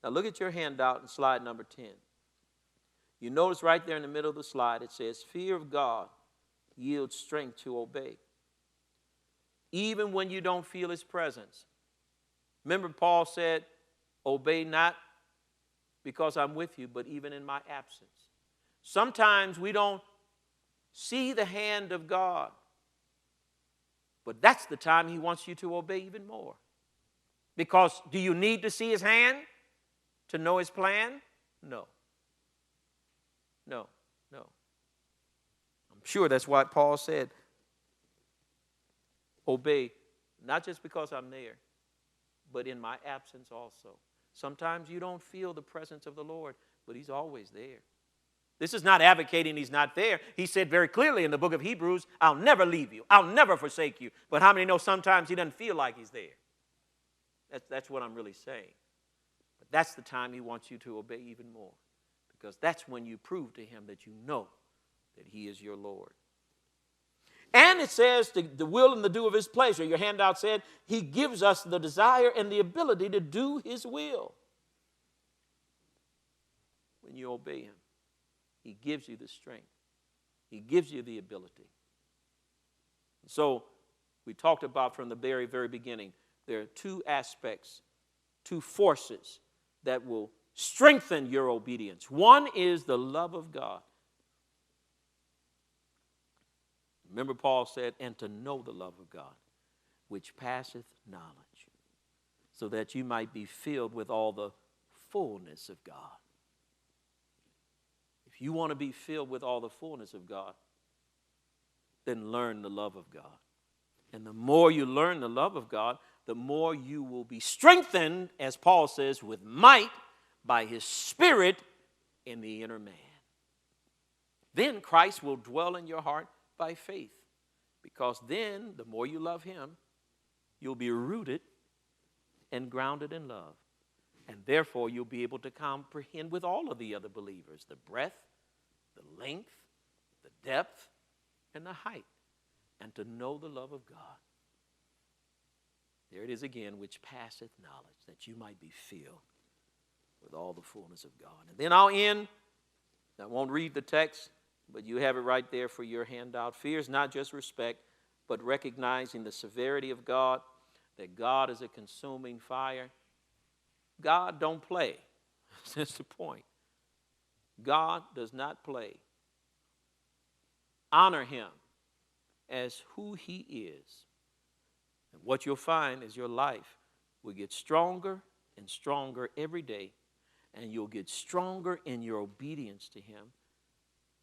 Now look at your handout in slide number 10. You notice right there in the middle of the slide it says, fear of God yields strength to obey. Even when you don't feel his presence. Remember Paul said, obey not because I'm with you, but even in my absence. Sometimes we don't see the hand of God, but that's the time he wants you to obey even more. Because do you need to see his hand to know his plan? No. No. I'm sure that's what Paul said. Obey, not just because I'm there, but in my absence also. Sometimes you don't feel the presence of the Lord, but he's always there. This is not advocating he's not there. He said very clearly in the book of Hebrews, I'll never leave you. I'll never forsake you. But how many know sometimes he doesn't feel like he's there? That's what I'm really saying. But that's the time he wants you to obey even more. Because that's when you prove to him that you know that he is your Lord. And it says the will and the do of his pleasure. Your handout said he gives us the desire and the ability to do his will. When you obey him, he gives you the strength. He gives you the ability. So we talked about from the very, very beginning, there are two aspects, two forces that will strengthen your obedience. One is the love of God. Remember Paul said, and to know the love of God, which passeth knowledge, so that you might be filled with all the fullness of God. If you want to be filled with all the fullness of God, then learn the love of God. And the more you learn the love of God, the more you will be strengthened, as Paul says, with might by his Spirit in the inner man. Then Christ will dwell in your heart by faith, because then the more you love him, you'll be rooted and grounded in love, and therefore you'll be able to comprehend with all of the other believers the breadth, the length, the depth, and the height, and to know the love of God. There it is again, which passeth knowledge, that you might be filled with all the fullness of God. And then I'll end. I won't read the text, but you have it right there for your handout. Fear is not just respect, but recognizing the severity of God, that God is a consuming fire. God don't play. That's the point. God does not play. Honor him as who he is. And what you'll find is your life will get stronger and stronger every day, and you'll get stronger in your obedience to him.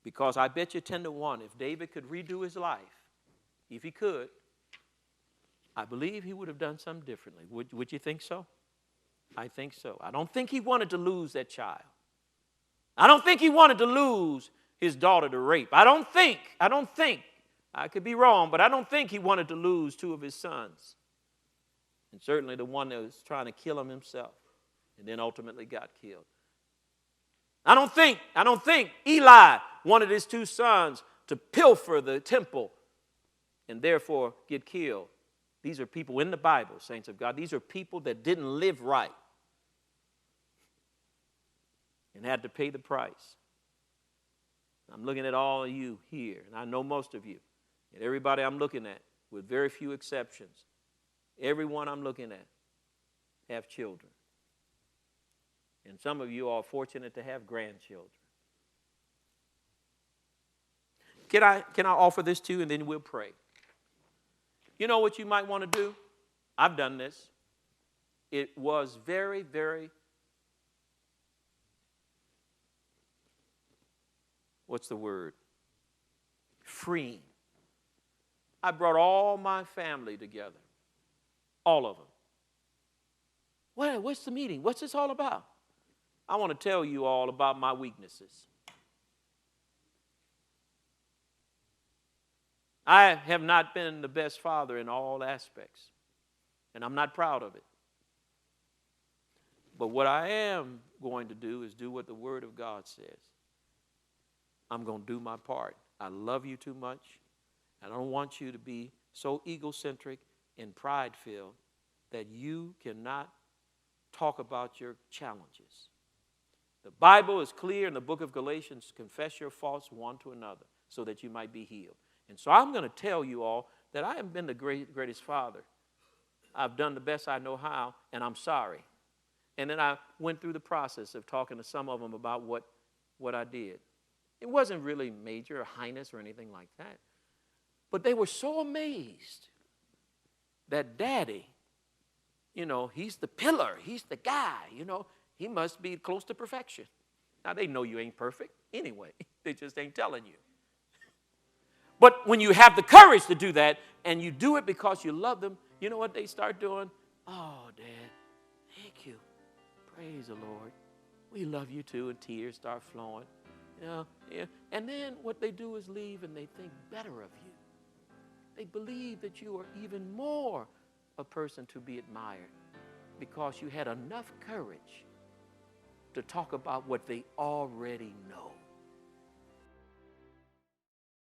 Because I bet you 10-1, if David could redo his life, if he could, I believe he would have done something differently. Would you think so? I think so. I don't think he wanted to lose that child. I don't think he wanted to lose his daughter to rape. I don't think, I could be wrong, but I don't think he wanted to lose two of his sons. And certainly the one that was trying to kill him himself and then ultimately got killed. I don't think Eli wanted his two sons to pilfer the temple and therefore get killed. These are people in the Bible, saints of God. These are people that didn't live right and had to pay the price. I'm looking at all of you here, and I know most of you, and everybody I'm looking at, with very few exceptions, everyone I'm looking at have children. And some of you are fortunate to have grandchildren. Can I offer this to you, and then we'll pray? You know what you might want to do? I've done this. It was very, very, what's the word? Freeing. I brought all my family together. All of them. Well, what's the meeting? What's this all about? I want to tell you all about my weaknesses. I have not been the best father in all aspects, and I'm not proud of it. But what I am going to do is do what the Word of God says. I'm going to do my part. I love you too much. I don't want you to be so egocentric and pride-filled that you cannot talk about your challenges. The Bible is clear in the book of Galatians, confess your faults one to another so that you might be healed. And so I'm going to tell you all that I haven't been the greatest father. I've done the best I know how, and I'm sorry. And then I went through the process of talking to some of them about what I did. It wasn't really major or heinous or anything like that. But they were so amazed that Daddy, he's the pillar, he's the guy, he must be close to perfection. Now, they know you ain't perfect anyway. They just ain't telling you. But when you have the courage to do that and you do it because you love them, you know what they start doing? Oh, Dad, thank you. Praise the Lord. We love you too. And tears start flowing. And then what they do is leave and they think better of you. They believe that you are even more a person to be admired because you had enough courage to talk about what they already know.